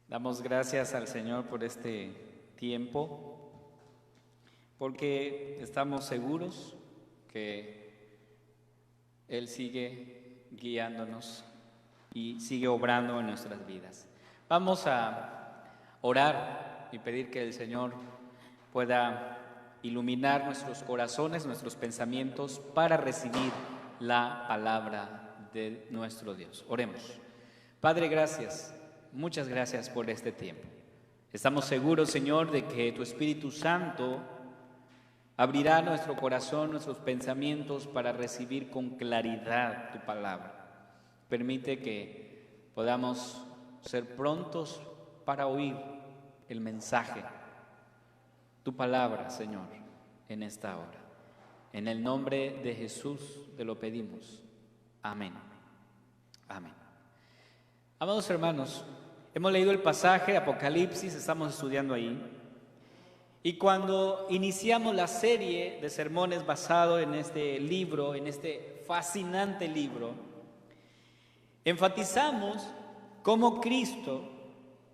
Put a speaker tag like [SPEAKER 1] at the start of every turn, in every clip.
[SPEAKER 1] Damos gracias al Señor por este tiempo, porque estamos seguros que Él sigue guiándonos y sigue obrando en nuestras vidas. Vamos a orar y pedir que el Señor pueda iluminar nuestros corazones, nuestros pensamientos para recibir la palabra de nuestro Dios. Oremos. Padre, gracias. Muchas gracias por este tiempo. Estamos seguros, Señor, de que tu Espíritu Santo abrirá nuestro corazón, nuestros pensamientos para recibir con claridad tu palabra. Permite que podamos ser prontos para oír el mensaje, tu palabra, Señor, en esta hora. En el nombre de Jesús te lo pedimos. Amén. Amén. Amados hermanos, hemos leído el pasaje de Apocalipsis, estamos estudiando ahí. Y cuando iniciamos la serie de sermones basado en este libro, en este fascinante libro, enfatizamos cómo Cristo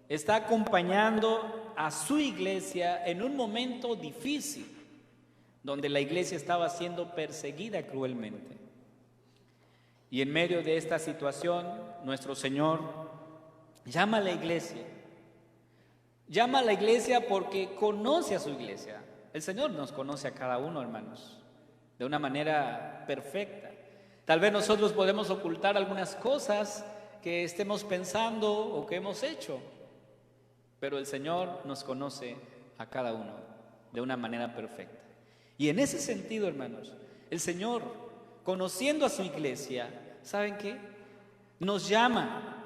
[SPEAKER 1] está acompañando a su iglesia en un momento difícil, donde la iglesia estaba siendo perseguida cruelmente. Y en medio de esta situación, nuestro Señor llama a la iglesia. Llama a la iglesia porque conoce a su iglesia. El Señor nos conoce a cada uno, hermanos, de una manera perfecta. Tal vez nosotros podemos ocultar algunas cosas que estemos pensando o que hemos hecho, pero el Señor nos conoce a cada uno de una manera perfecta. Y en ese sentido, hermanos, el Señor, conociendo a su iglesia, ¿saben qué? Nos llama,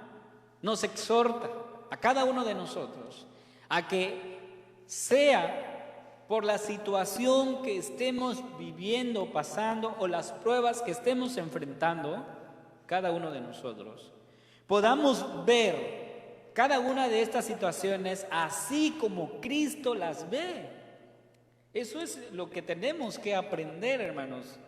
[SPEAKER 1] nos exhorta a cada uno de nosotros a que sea por la situación que estemos viviendo, pasando, o las pruebas que estemos enfrentando, cada uno de nosotros, podamos ver cada una de estas situaciones así como Cristo las ve. Eso es lo que tenemos que aprender, hermanos.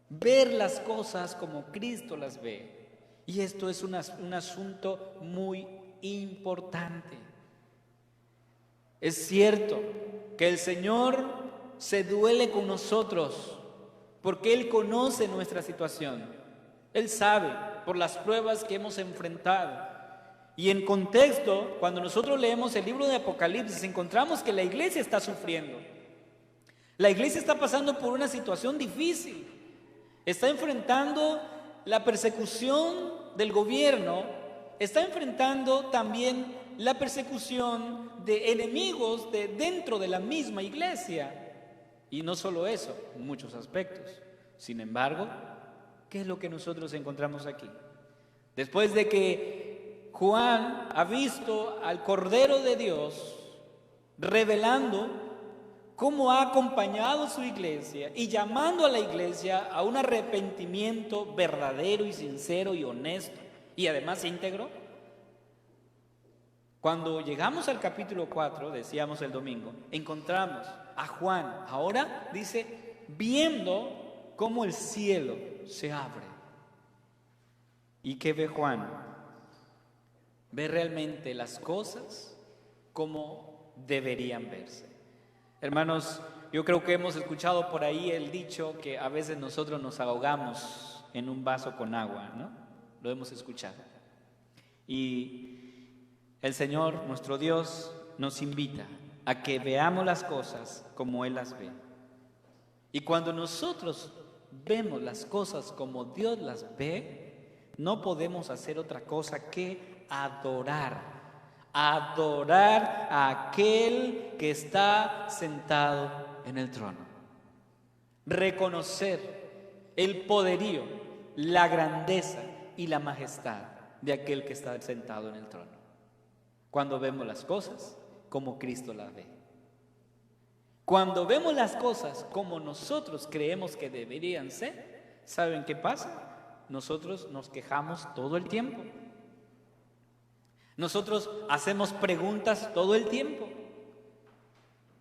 [SPEAKER 1] Ver las cosas como Cristo las ve. Y esto es un asunto muy importante. Es cierto que el Señor se duele con nosotros porque Él conoce nuestra situación. Él sabe por las pruebas que hemos enfrentado. Y en contexto, cuando nosotros leemos el libro de Apocalipsis, encontramos que la iglesia está sufriendo. La iglesia está pasando por una situación difícil. Está enfrentando la persecución del gobierno, está enfrentando también la persecución de enemigos de dentro de la misma iglesia. Y no solo eso, en muchos aspectos. Sin embargo, ¿qué es lo que nosotros encontramos aquí? Después de que Juan ha visto al Cordero de Dios revelando cómo ha acompañado su iglesia y llamando a la iglesia a un arrepentimiento verdadero y sincero y honesto y además íntegro. Cuando llegamos al capítulo 4, decíamos el domingo, encontramos a Juan, ahora dice, viendo cómo el cielo se abre. ¿Y qué ve Juan? Ve realmente las cosas como deberían verse. Hermanos, yo creo que hemos escuchado por ahí el dicho que a veces nosotros nos ahogamos en un vaso con agua, ¿no? Lo hemos escuchado. Y el Señor, nuestro Dios, nos invita a que veamos las cosas como Él las ve. Y cuando nosotros vemos las cosas como Dios las ve, no podemos hacer otra cosa que adorar a aquel que está sentado en el trono. Reconocer el poderío, la grandeza y la majestad de aquel que está sentado en el trono. Cuando vemos las cosas como Cristo las ve. Cuando vemos las cosas como nosotros creemos que deberían ser, ¿saben qué pasa? Nosotros nos quejamos todo el tiempo. Nosotros hacemos preguntas todo el tiempo.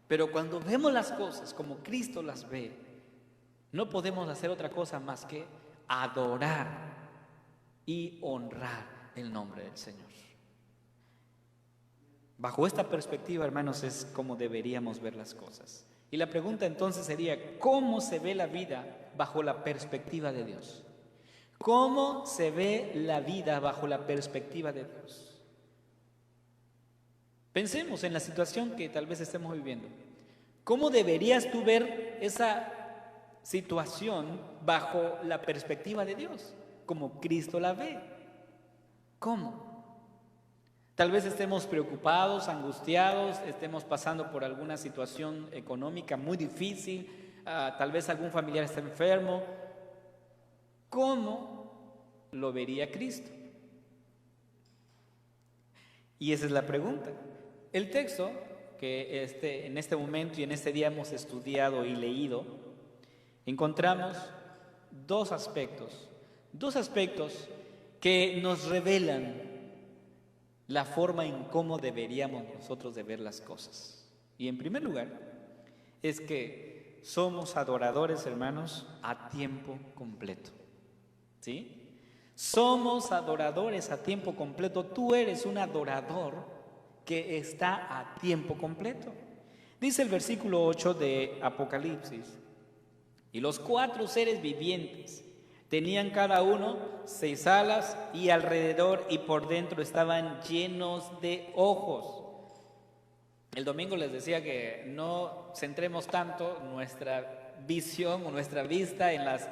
[SPEAKER 1] Pero cuando vemos las cosas como Cristo las ve, no podemos hacer otra cosa más que adorar y honrar el nombre del Señor. Bajo esta perspectiva, hermanos, es como deberíamos ver las cosas. Y la pregunta entonces sería, ¿cómo se ve la vida bajo la perspectiva de Dios? ¿Cómo se ve la vida bajo la perspectiva de Dios? Pensemos en la situación que tal vez estemos viviendo. ¿Cómo deberías tú ver esa situación bajo la perspectiva de Dios? Como Cristo la ve. ¿Cómo? Tal vez estemos preocupados, angustiados, estemos pasando por alguna situación económica muy difícil, tal vez algún familiar está enfermo. ¿Cómo lo vería Cristo? Y esa es la pregunta. El texto que en este momento y en este día hemos estudiado y leído, encontramos dos aspectos que nos revelan la forma en cómo deberíamos nosotros de ver las cosas. Y en primer lugar, es que somos adoradores, hermanos, a tiempo completo. ¿Sí? Somos adoradores a tiempo completo. Tú eres un adorador que está a tiempo completo. Dice el versículo 8 de Apocalipsis: y los 4 seres vivientes tenían cada uno 6 alas, y alrededor y por dentro estaban llenos de ojos. El domingo les decía que no centremos tanto nuestra visión o nuestra vista en las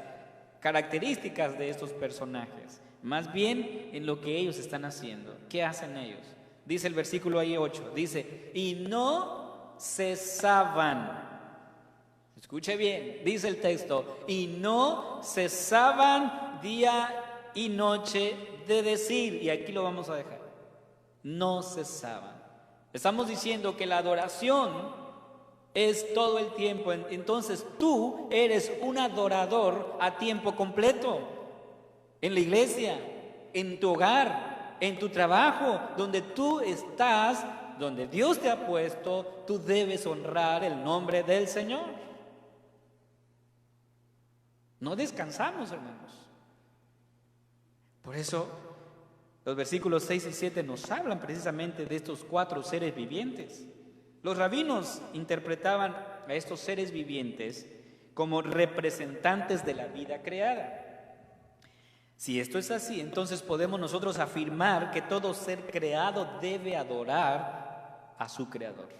[SPEAKER 1] características de estos personajes, más bien en lo que ellos están haciendo. ¿Qué hacen ellos? Dice el versículo ahí 8, dice, y no cesaban. Escuche bien, dice el texto, y no cesaban día y noche de decir, y aquí lo vamos a dejar, no cesaban. Estamos diciendo que la adoración es todo el tiempo. Entonces tú eres un adorador a tiempo completo, en la iglesia, en tu hogar, en tu trabajo, donde tú estás, donde Dios te ha puesto, tú debes honrar el nombre del Señor. No descansamos, hermanos. Por eso los versículos 6 y 7 nos hablan precisamente de estos 4 seres vivientes. Los rabinos interpretaban a estos seres vivientes como representantes de la vida creada. Si esto es así, entonces podemos nosotros afirmar que todo ser creado debe adorar a su creador.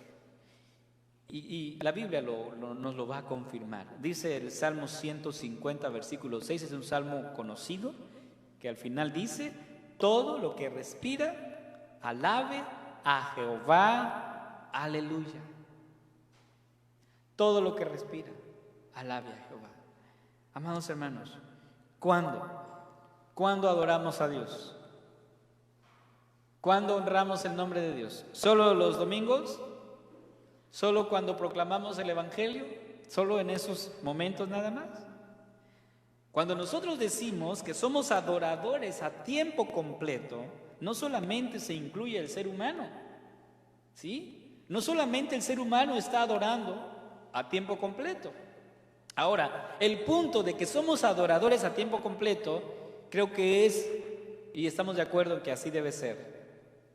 [SPEAKER 1] Y la Biblia nos lo va a confirmar. Dice el Salmo 150, versículo 6, es un salmo conocido, que al final dice, todo lo que respira, alabe a Jehová, aleluya. Todo lo que respira, alabe a Jehová. Amados hermanos, ¿cuándo adoramos a Dios? ¿Cuándo honramos el nombre de Dios? ¿Solo los domingos? ¿Solo cuando proclamamos el Evangelio? ¿Solo en esos momentos nada más? Cuando nosotros decimos que somos adoradores a tiempo completo, no solamente se incluye el ser humano, ¿sí? No solamente el ser humano está adorando a tiempo completo. Ahora, el punto de que somos adoradores a tiempo completo, creo que es, y estamos de acuerdo en que así debe ser.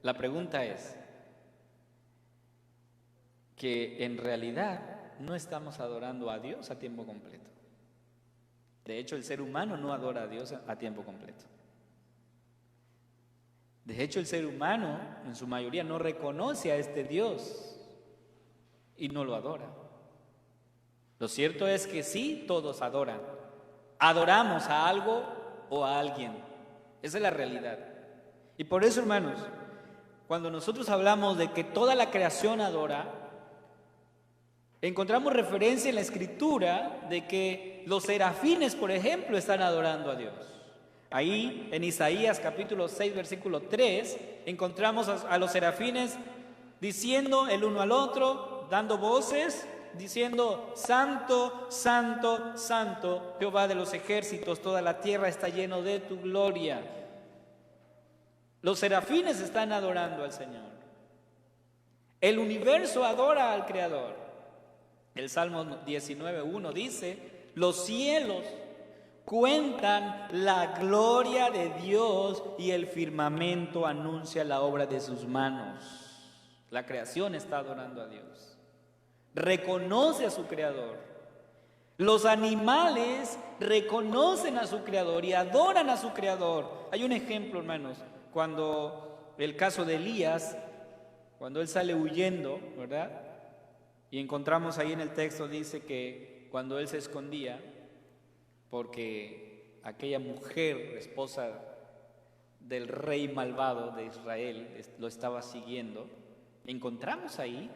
[SPEAKER 1] La pregunta es que en realidad no estamos adorando a Dios a tiempo completo. De hecho, el ser humano no adora a Dios a tiempo completo. De hecho, el ser humano, en su mayoría, no reconoce a este Dios y no lo adora. Lo cierto es que sí, todos adoran. Adoramos a algo o a alguien. Esa es la realidad. Y por eso, hermanos, cuando nosotros hablamos de que toda la creación adora, encontramos referencia en la Escritura de que los serafines, por ejemplo, están adorando a Dios. Ahí en Isaías capítulo 6, versículo 3, encontramos a los serafines diciendo el uno al otro, dando voces, diciendo, Santo, Santo, Santo, Jehová de los ejércitos, toda la tierra está lleno de tu gloria. Los serafines están adorando al Señor. El universo adora al Creador. El Salmo 19:1 dice, los cielos cuentan la gloria de Dios y el firmamento anuncia la obra de sus manos. La creación está adorando a Dios. Reconoce a su Creador. Los animales reconocen a su Creador y adoran a su Creador. Hay un ejemplo, hermanos, cuando el caso de Elías, cuando él sale huyendo, ¿verdad? Y encontramos ahí en el texto, dice que cuando él se escondía, porque aquella mujer, esposa del rey malvado de Israel, lo estaba siguiendo, encontramos ahí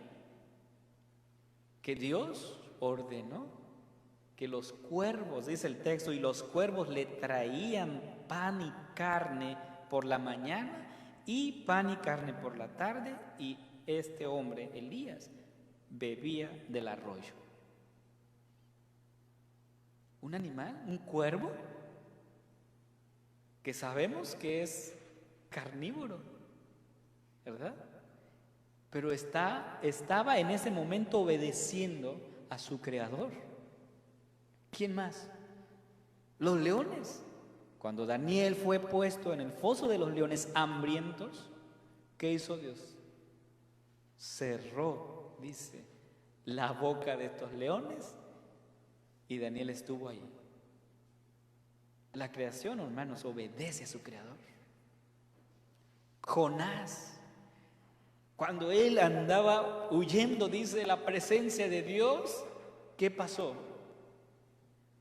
[SPEAKER 1] que Dios ordenó que los cuervos, dice el texto, y los cuervos le traían pan y carne por la mañana y pan y carne por la tarde, y este hombre, Elías, bebía del arroyo. Un animal, un cuervo, que sabemos que es carnívoro, ¿verdad? Pero estaba en ese momento obedeciendo a su Creador. ¿Quién más? Los leones. Cuando Daniel fue puesto en el foso de los leones hambrientos, ¿qué hizo Dios? Cerró, dice, la boca de estos leones y Daniel estuvo ahí. La creación, hermanos, obedece a su Creador. Jonás, cuando él andaba huyendo, dice, de la presencia de Dios, ¿qué pasó?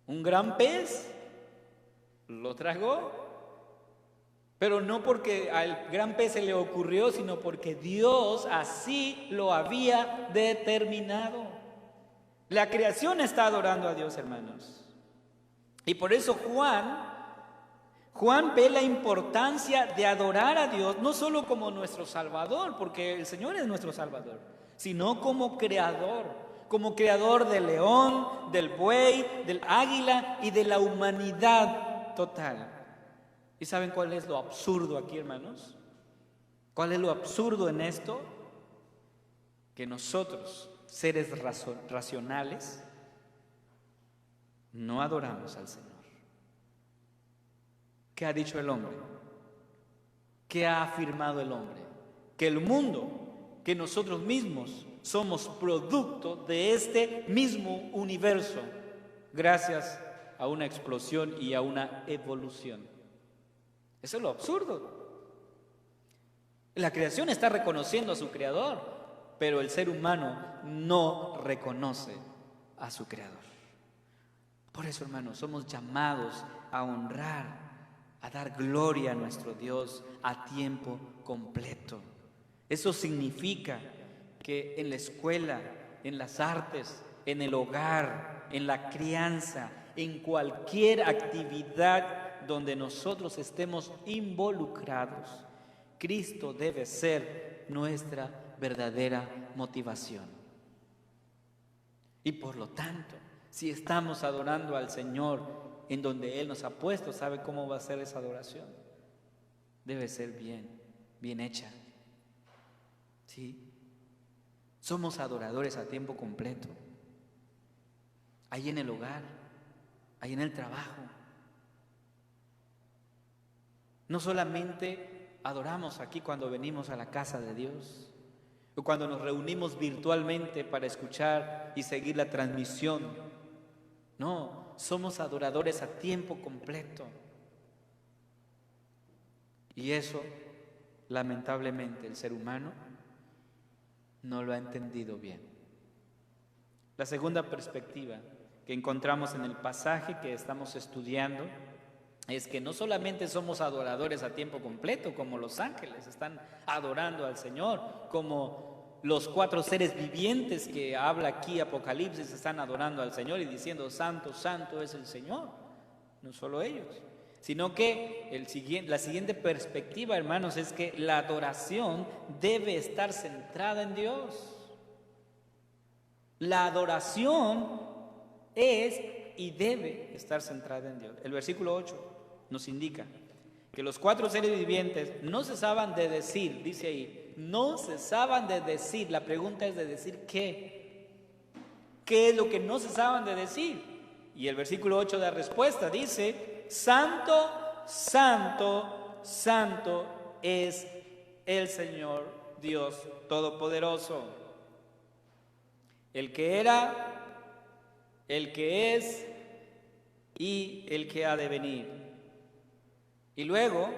[SPEAKER 1] Un gran pez lo tragó, pero no porque al gran pez se le ocurrió, sino porque Dios así lo había determinado. La creación está adorando a Dios, hermanos. Y por eso Juan ve la importancia de adorar a Dios, no solo como nuestro Salvador, porque el Señor es nuestro Salvador, sino como creador del león, del buey, del águila y de la humanidad total. ¿Y saben cuál es lo absurdo aquí, hermanos? ¿Cuál es lo absurdo en esto? Que nosotros, seres racionales, no adoramos al Señor. ¿Qué ha dicho el hombre? ¿Qué ha afirmado el hombre? Que el mundo, que nosotros mismos somos producto de este mismo universo, gracias a una explosión y a una evolución. Eso es lo absurdo. La creación está reconociendo a su Creador, pero el ser humano no reconoce a su Creador. Por eso, hermanos, somos llamados a honrar, a dar gloria a nuestro Dios a tiempo completo. Eso significa que en la escuela, en las artes, en el hogar, en la crianza, en cualquier actividad donde nosotros estemos involucrados, Cristo debe ser nuestra verdadera motivación. Y por lo tanto, si estamos adorando al Señor en donde Él nos ha puesto, ¿sabe cómo va a ser esa adoración? Debe ser bien hecha. ¿Sí? Somos adoradores a tiempo completo. Ahí en el hogar, ahí en el trabajo. No solamente adoramos aquí cuando venimos a la casa de Dios, o cuando nos reunimos virtualmente para escuchar y seguir la transmisión. No, somos adoradores a tiempo completo. Y eso, lamentablemente, el ser humano no lo ha entendido bien. La segunda perspectiva que encontramos en el pasaje que estamos estudiando es que no solamente somos adoradores a tiempo completo, como los ángeles están adorando al Señor, como los 4 seres vivientes que habla aquí Apocalipsis están adorando al Señor y diciendo santo, santo es el Señor. No solo ellos, sino que la siguiente perspectiva, hermanos, es que la adoración debe estar centrada en Dios. La adoración es y debe estar centrada en Dios. El versículo 8 nos indica que los 4 seres vivientes no cesaban de decir, dice ahí, no cesaban de decir. La pregunta es de decir ¿qué? ¿Qué es lo que no cesaban de decir? Y el versículo 8 da respuesta, dice, santo, santo, santo es el Señor Dios Todopoderoso, el que era, el que es y el que ha de venir. Y luego,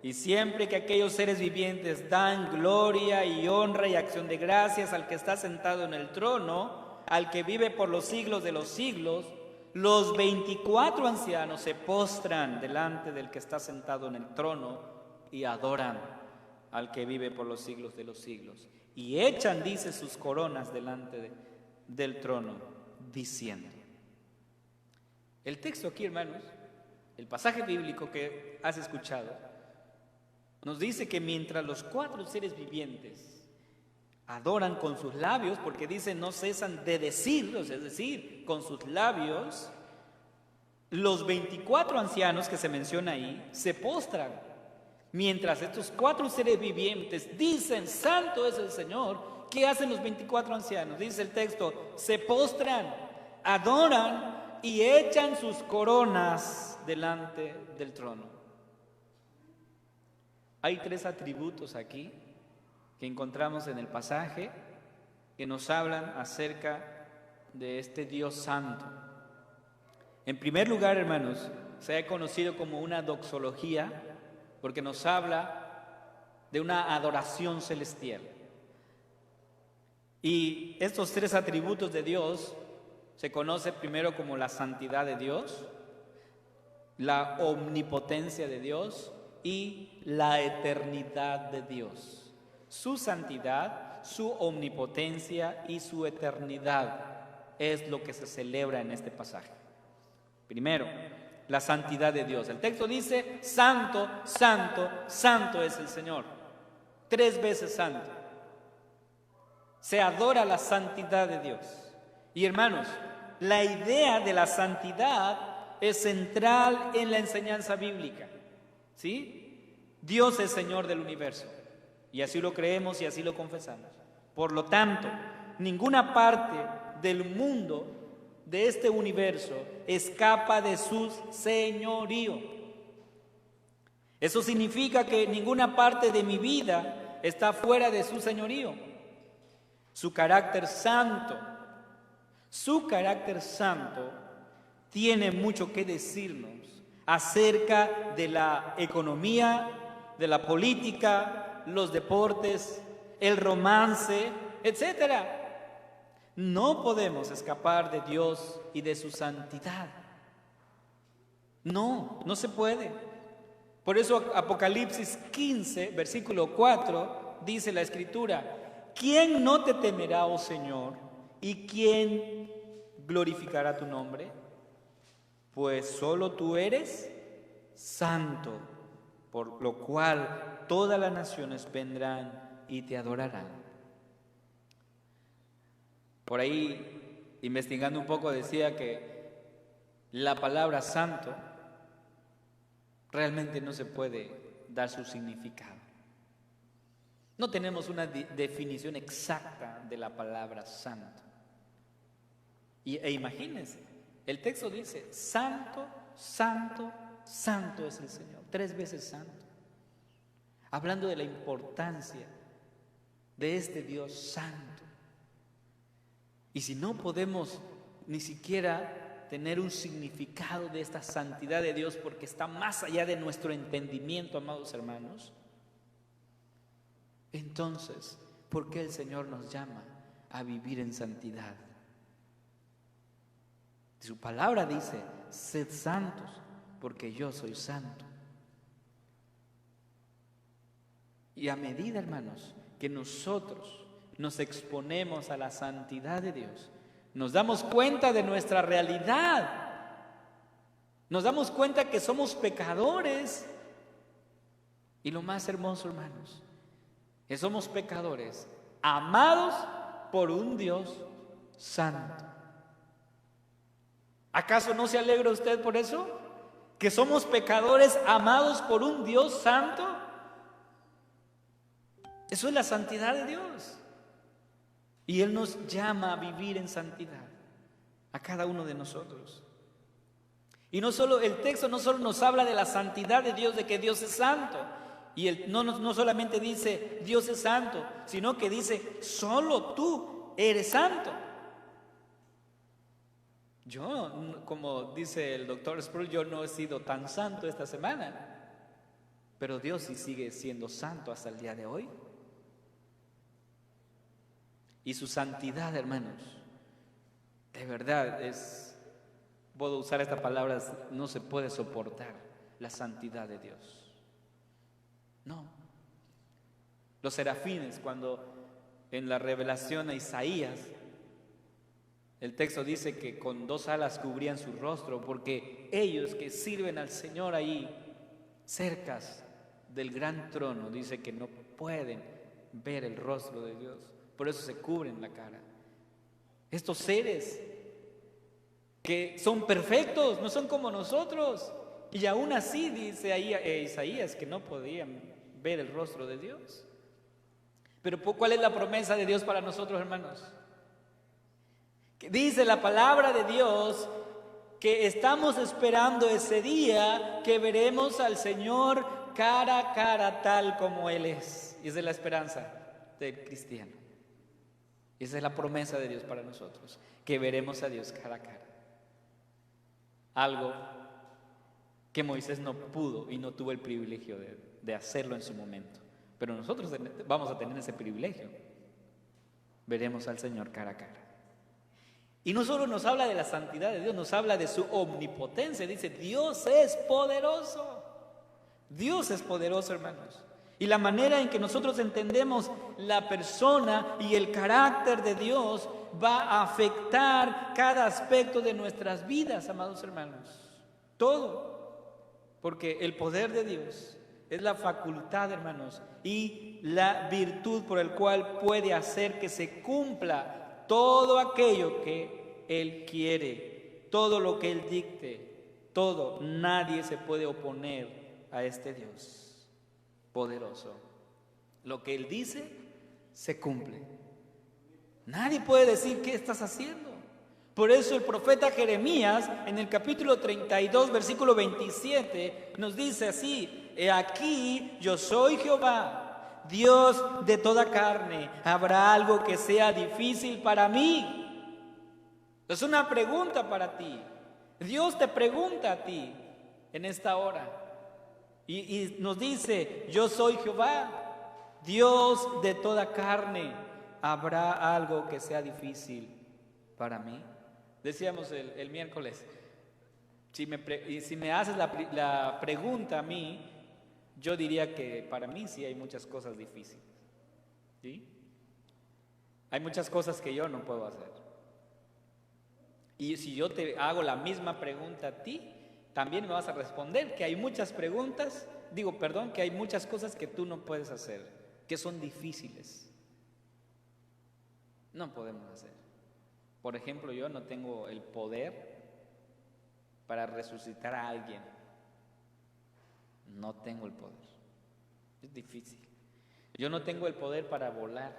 [SPEAKER 1] y siempre que aquellos seres vivientes dan gloria y honra y acción de gracias al que está sentado en el trono, al que vive por los siglos de los siglos, los 24 ancianos se postran delante del que está sentado en el trono y adoran al que vive por los siglos de los siglos. Y echan, dice, sus coronas delante del trono, diciendo. El texto aquí, hermanos, el pasaje bíblico que has escuchado, nos dice que mientras los 4 seres vivientes adoran con sus labios, porque dice no cesan de decirlos, es decir, con sus labios, los 24 ancianos que se menciona ahí se postran. Mientras estos 4 seres vivientes dicen, santo es el Señor, ¿qué hacen los 24 ancianos? Dice el texto, se postran, adoran y echan sus coronas delante del trono. Hay 3 atributos aquí que encontramos en el pasaje que nos hablan acerca de este Dios santo. En primer lugar, hermanos, se ha conocido como una doxología porque nos habla de una adoración celestial. Y estos 3 atributos de Dios se conoce primero como la santidad de Dios, la omnipotencia de Dios y la eternidad de Dios. Su santidad, su omnipotencia y su eternidad es lo que se celebra en este pasaje. Primero, la santidad de Dios. El texto dice, santo, santo, santo es el Señor. 3 veces santo. Se adora la santidad de Dios. Y hermanos, la idea de la santidad es central en la enseñanza bíblica. ¿Sí? Dios es Señor del universo. Y así lo creemos y así lo confesamos. Por lo tanto, ninguna parte del mundo, de este universo, escapa de su señorío. Eso significa que ninguna parte de mi vida está fuera de su señorío. Su carácter santo tiene mucho que decirnos acerca de la economía, de la política, los deportes, el romance, etc. No podemos escapar de Dios y de su santidad. No se puede. Por eso Apocalipsis 15, versículo 4, dice la Escritura, ¿quién no te temerá, oh Señor? ¿Y quién glorificará tu nombre? Pues solo tú eres santo, por lo cual todas las naciones vendrán y te adorarán. Por ahí, investigando un poco, decía que la palabra santo realmente no se puede dar su significado. No tenemos una definición exacta de la palabra santo. E imagínense, el texto dice, santo, santo, santo es el Señor, 3 veces santo. Hablando de la importancia de este Dios santo. Y si no podemos ni siquiera tener un significado de esta santidad de Dios porque está más allá de nuestro entendimiento, amados hermanos, entonces, ¿por qué el Señor nos llama a vivir en santidad? Su palabra dice, sed santos, porque yo soy santo. Y a medida, hermanos, que nosotros nos exponemos a la santidad de Dios, nos damos cuenta de nuestra realidad, nos damos cuenta que somos pecadores. Y lo más hermoso, hermanos, que somos pecadores amados por un Dios santo. ¿Acaso no se alegra usted por eso? ¿Que somos pecadores amados por un Dios santo? Eso es la santidad de Dios. Y Él nos llama a vivir en santidad, a cada uno de nosotros. Y no solo, el texto no solo nos habla de la santidad de Dios, de que Dios es santo. Y no solamente dice Dios es santo, sino que dice solo tú eres santo. Yo, como dice el doctor Sproul, yo no he sido tan santo esta semana, pero Dios sí sigue siendo santo hasta el día de hoy. Y su santidad, hermanos, de verdad puedo usar esta palabra, no se puede soportar la santidad de Dios. No. Los serafines, cuando en la revelación a Isaías, el texto dice que con 2 alas cubrían su rostro, porque ellos que sirven al Señor ahí, cercas del gran trono, dice que no pueden ver el rostro de Dios, por eso se cubren la cara. Estos seres que son perfectos, no son como nosotros, y aún así dice ahí Isaías que no podían ver el rostro de Dios. Pero ¿cuál es la promesa de Dios para nosotros, hermanos? Que dice la palabra de Dios que estamos esperando ese día que veremos al Señor cara a cara tal como Él es. Y esa es la esperanza del cristiano. Esa es la promesa de Dios para nosotros, que veremos a Dios cara a cara. Algo que Moisés no pudo y no tuvo el privilegio de hacerlo en su momento. Pero nosotros vamos a tener ese privilegio. Veremos al Señor cara a cara. Y no solo nos habla de la santidad de Dios, nos habla de su omnipotencia. Dice, Dios es poderoso. Dios es poderoso, hermanos. Y la manera en que nosotros entendemos la persona y el carácter de Dios va a afectar cada aspecto de nuestras vidas, amados hermanos. Todo. Porque el poder de Dios es la facultad, hermanos, y la virtud por el cual puede hacer que se cumpla todo aquello que Él quiere, todo lo que Él dicte, todo. Nadie se puede oponer a este Dios poderoso. Lo que Él dice, se cumple. Nadie puede decir, ¿qué estás haciendo? Por eso el profeta Jeremías, en el capítulo 32, versículo 27, nos dice así: He aquí, yo soy Jehová, Dios de toda carne. ¿Habrá algo que sea difícil para mí? Es una pregunta para ti. Dios te pregunta a ti en esta hora. Y nos dice, yo soy Jehová, Dios de toda carne. ¿Habrá algo que sea difícil para mí? Decíamos el miércoles, si me haces la pregunta a mí, yo diría que para mí sí hay muchas cosas difíciles. ¿Sí? Hay muchas cosas que yo no puedo hacer. Y si yo te hago la misma pregunta a ti, también me vas a responder que hay muchas que hay muchas cosas que tú no puedes hacer, que son difíciles. No podemos hacer. Por ejemplo, yo no tengo el poder para resucitar a alguien. No tengo el poder. Es difícil. Yo no tengo el poder para volar.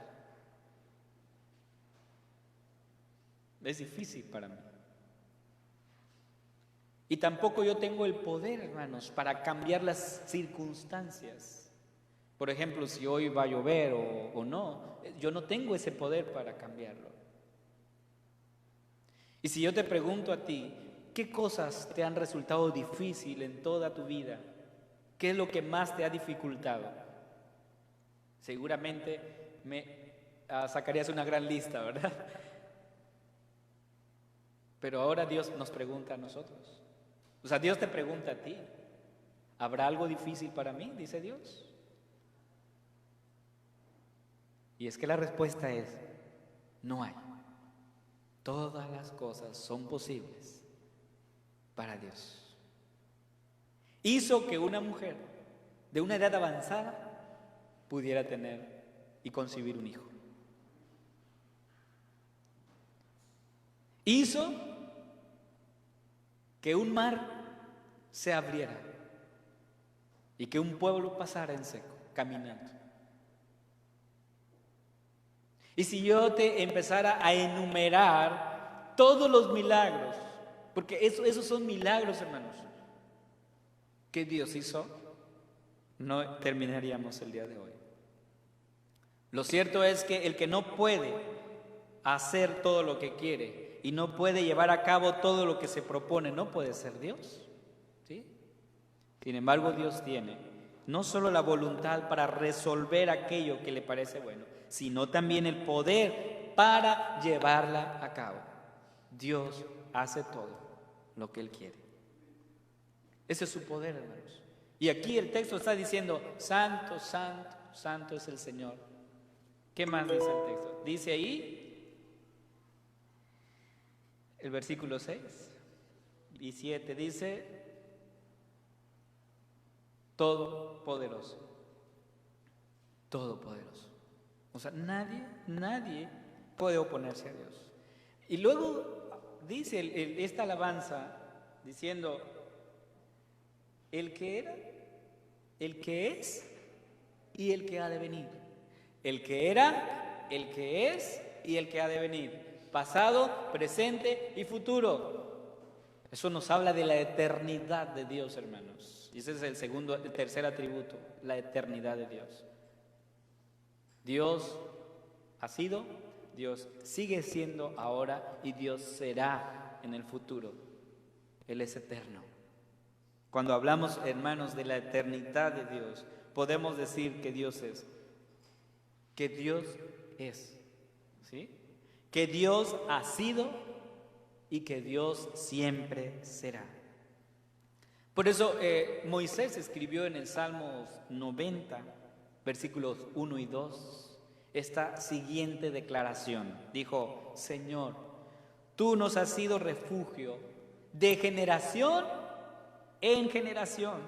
[SPEAKER 1] Es difícil para mí. Y tampoco yo tengo el poder, hermanos, para cambiar las circunstancias. Por ejemplo, si hoy va a llover o no, yo no tengo ese poder para cambiarlo. Y si yo te pregunto a ti, ¿qué cosas te han resultado difícil en toda tu vida? ¿Qué es lo que más te ha dificultado? Seguramente sacarías una gran lista, ¿verdad? Pero ahora Dios nos pregunta a nosotros. O sea, Dios te pregunta a ti, ¿habrá algo difícil para mí? Dice Dios. Y es que la respuesta es, no hay. Todas las cosas son posibles para Dios. Hizo que una mujer de una edad avanzada pudiera tener y concebir un hijo. Hizo que un mar se abriera y que un pueblo pasara en seco, caminando. Y si yo te empezara a enumerar todos los milagros, porque esos son milagros, hermanos, que Dios hizo, no terminaríamos el día de hoy. Lo cierto es que el que no puede hacer todo lo que quiere y no puede llevar a cabo todo lo que se propone, no puede ser Dios, ¿sí? Sin embargo, Dios tiene no solo la voluntad para resolver aquello que le parece bueno, sino también el poder para llevarla a cabo. Dios hace todo lo que Él quiere. Ese es su poder, hermanos. Y aquí el texto está diciendo, santo, santo, santo es el Señor. ¿Qué más dice el texto? Dice ahí, el versículo 6 y 7, dice, todopoderoso, todopoderoso. O sea, nadie puede oponerse a Dios. Y luego dice esta alabanza diciendo, el que era, el que es y el que ha de venir. El que era, el que es y el que ha de venir. Pasado, presente y futuro. Eso nos habla de la eternidad de Dios, hermanos. Y ese es el tercer atributo, la eternidad de Dios. Dios ha sido, Dios sigue siendo ahora y Dios será en el futuro. Él es eterno. Cuando hablamos, hermanos, de la eternidad de Dios, podemos decir que Dios es, ¿sí? Que Dios ha sido y que Dios siempre será. Por eso Moisés escribió en el Salmos 90, versículos 1 y 2, esta siguiente declaración. Dijo, Señor, tú nos has sido refugio de generación en generación.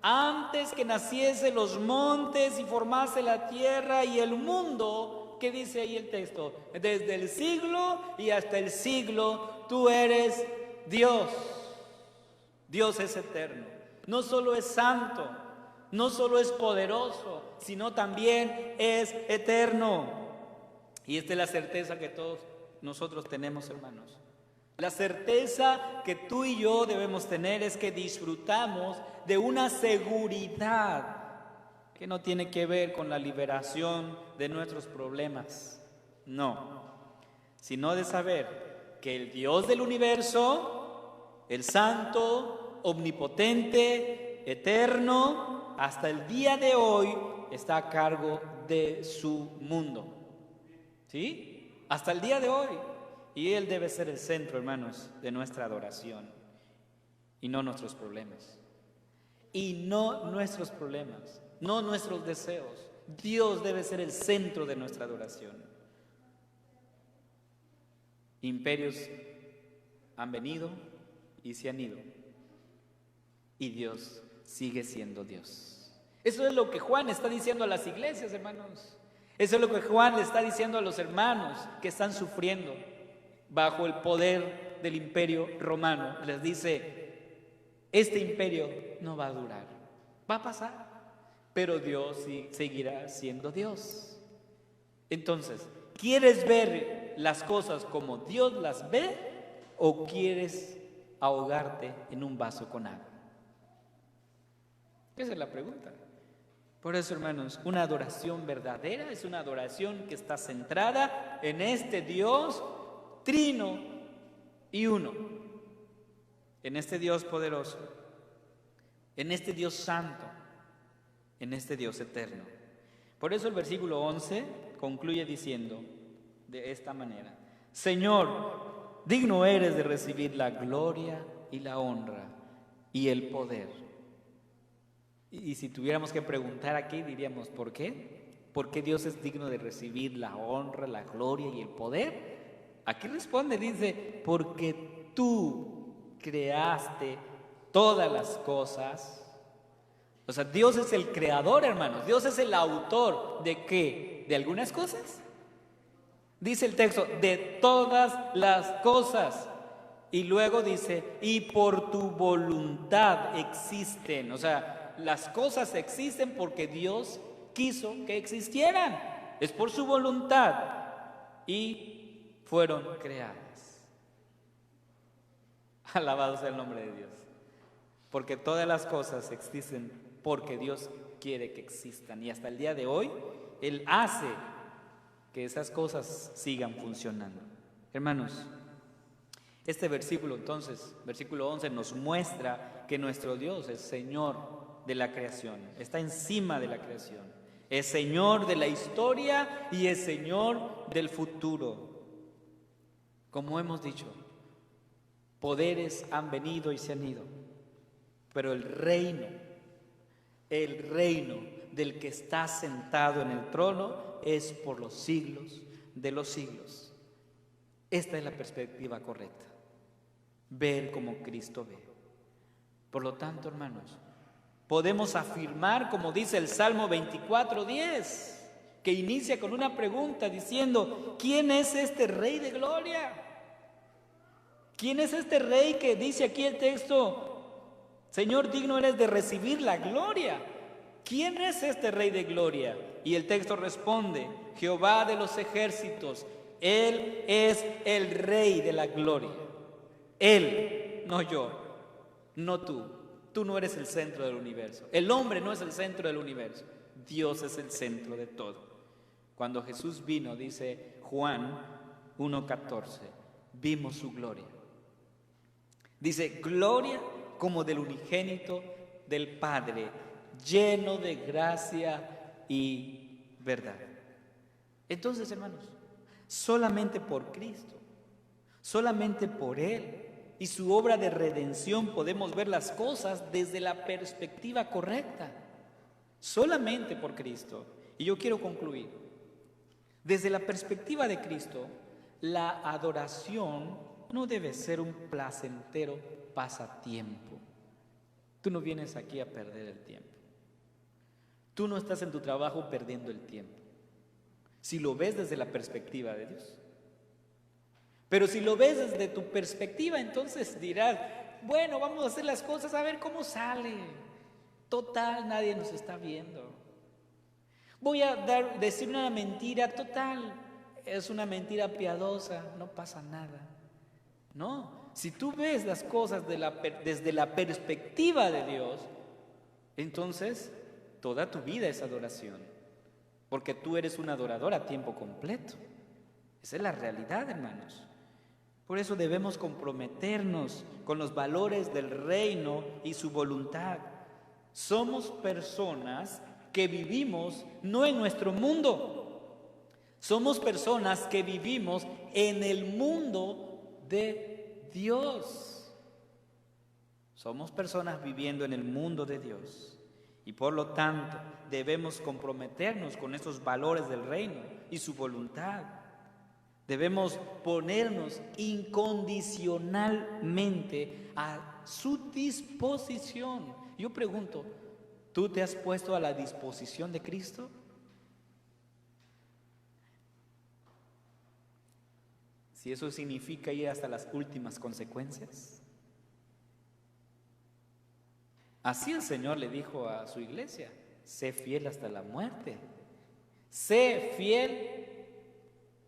[SPEAKER 1] Antes que naciese los montes y formase la tierra y el mundo, ¿qué dice ahí el texto? Desde el siglo y hasta el siglo, tú eres Dios. Dios es eterno. No solo es santo, no solo es poderoso, sino también es eterno. Y esta es la certeza que todos nosotros tenemos, hermanos. La certeza que tú y yo debemos tener es que disfrutamos de una seguridad que no tiene que ver con la liberación de nuestros problemas, no, sino de saber que el Dios del universo, el santo, omnipotente, eterno, hasta el día de hoy está a cargo de su mundo, ¿sí? Hasta el día de hoy. Y Él debe ser el centro, hermanos, de nuestra adoración y no nuestros problemas. Y no nuestros problemas, no nuestros deseos. Dios debe ser el centro de nuestra adoración. Imperios han venido y se han ido. Y Dios sigue siendo Dios. Eso es lo que Juan está diciendo a las iglesias, hermanos. Eso es lo que Juan le está diciendo a los hermanos que están sufriendo bajo el poder del imperio romano. Les dice, este imperio no va a durar, va a pasar, pero Dios sí seguirá siendo Dios. Entonces, ¿quieres ver las cosas como Dios las ve o quieres ahogarte en un vaso con agua? Esa es la pregunta. Por eso, hermanos, una adoración verdadera es una adoración que está centrada en este Dios trino y uno, en este Dios poderoso, en este Dios santo, en este Dios eterno. Por eso el versículo 11 concluye diciendo de esta manera: Señor, digno eres de recibir la gloria y la honra y el poder. Y si tuviéramos que preguntar aquí, diríamos, ¿por qué? ¿Por qué Dios es digno de recibir la honra, la gloria y el poder? Aquí responde, dice, porque tú creaste todas las cosas. O sea, Dios es el creador, hermanos. Dios es el autor ¿de qué? ¿De algunas cosas? Dice el texto, de todas las cosas. Y luego dice, y por tu voluntad existen. O sea, las cosas existen porque Dios quiso que existieran. Es por su voluntad. Y fueron creadas. Alabado sea el nombre de Dios. Porque todas las cosas existen porque Dios quiere que existan y hasta el día de hoy Él hace que esas cosas sigan funcionando. Hermanos, este versículo entonces, versículo 11, nos muestra que nuestro Dios es Señor de la creación, está encima de la creación, es Señor de la historia y es Señor del futuro. Como hemos dicho, poderes han venido y se han ido, pero el reino del que está sentado en el trono es por los siglos de los siglos. Esta es la perspectiva correcta, ver como Cristo ve. Por lo tanto, hermanos, podemos afirmar, como dice el Salmo 24:10, que inicia con una pregunta diciendo: ¿quién es este Rey de gloria? ¿Quién es este Rey que dice aquí el texto: Señor, digno eres de recibir la gloria? ¿Quién es este Rey de gloria? Y el texto responde: Jehová de los ejércitos, Él es el Rey de la gloria. Él, no yo, no tú. Tú no eres el centro del universo. El hombre no es el centro del universo. Dios es el centro de todo. Cuando Jesús vino, dice Juan 1:14, vimos su gloria. Dice: gloria como del unigénito del Padre, lleno de gracia y verdad. Entonces, hermanos, solamente por Cristo, solamente por Él y su obra de redención podemos ver las cosas desde la perspectiva correcta. Solamente por Cristo. Y yo quiero concluir. Desde la perspectiva de Cristo, la adoración no debe ser un placentero pasatiempo. Tú no vienes aquí a perder el tiempo. Tú no estás en tu trabajo perdiendo el tiempo, si lo ves desde la perspectiva de Dios. Pero si lo ves desde tu perspectiva, entonces dirás: bueno, vamos a hacer las cosas a ver cómo sale. Total, nadie nos está viendo. Voy a decir una mentira, total, es una mentira piadosa, no pasa nada. No, si tú ves las cosas desde la perspectiva de Dios, entonces toda tu vida es adoración, porque tú eres un adorador a tiempo completo. Esa es la realidad, hermanos. Por eso debemos comprometernos con los valores del reino y su voluntad. Somos personas que vivimos no en nuestro mundo. Somos personas que vivimos en el mundo de Dios. Somos personas viviendo en el mundo de Dios. Y por lo tanto debemos comprometernos con esos valores del reino y su voluntad. Debemos ponernos incondicionalmente a su disposición. Yo pregunto, ¿tú te has puesto a la disposición de Cristo? Si eso significa ir hasta las últimas consecuencias. Así el Señor le dijo a su iglesia: sé fiel hasta la muerte. Sé fiel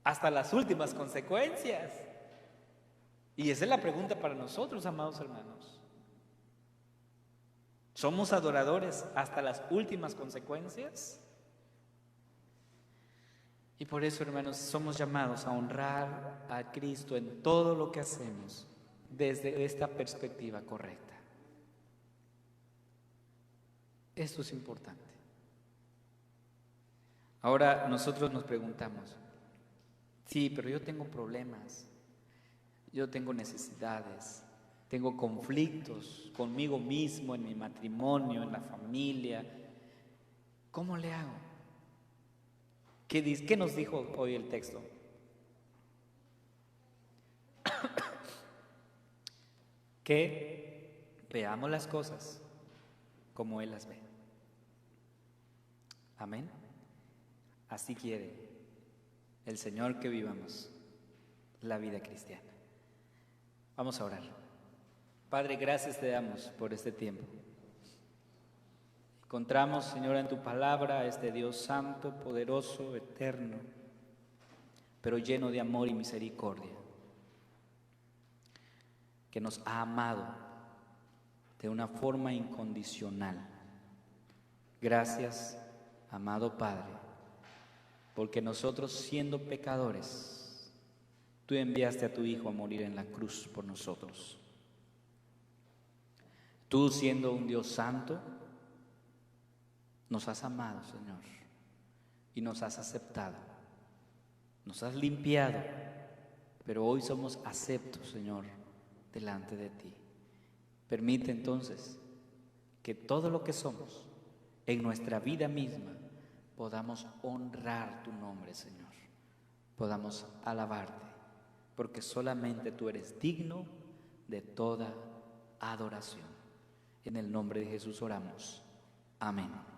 [SPEAKER 1] hasta las últimas consecuencias. Y esa es la pregunta para nosotros, amados hermanos. ¿Somos adoradores hasta las últimas consecuencias? Y por eso, hermanos, somos llamados a honrar a Cristo en todo lo que hacemos desde esta perspectiva correcta. Esto es importante. Ahora nosotros nos preguntamos: sí, pero yo tengo problemas, yo tengo necesidades, tengo conflictos conmigo mismo, en mi matrimonio, en la familia. ¿Cómo le hago? ¿Qué nos dijo hoy el texto? Que veamos las cosas como Él las ve. Amén. Así quiere el Señor que vivamos la vida cristiana. Vamos a orar. Padre, gracias te damos por este tiempo. Encontramos, Señor, en tu palabra a este Dios santo, poderoso, eterno, pero lleno de amor y misericordia, que nos ha amado de una forma incondicional. Gracias, amado Padre, porque nosotros siendo pecadores, tú enviaste a tu Hijo a morir en la cruz por nosotros. Tú siendo un Dios santo, nos has amado, Señor, y nos has aceptado, nos has limpiado, pero hoy somos aceptos, Señor, delante de ti. Permite entonces que todo lo que somos en nuestra vida misma podamos honrar tu nombre, Señor, podamos alabarte, porque solamente tú eres digno de toda adoración. En el nombre de Jesús oramos. Amén.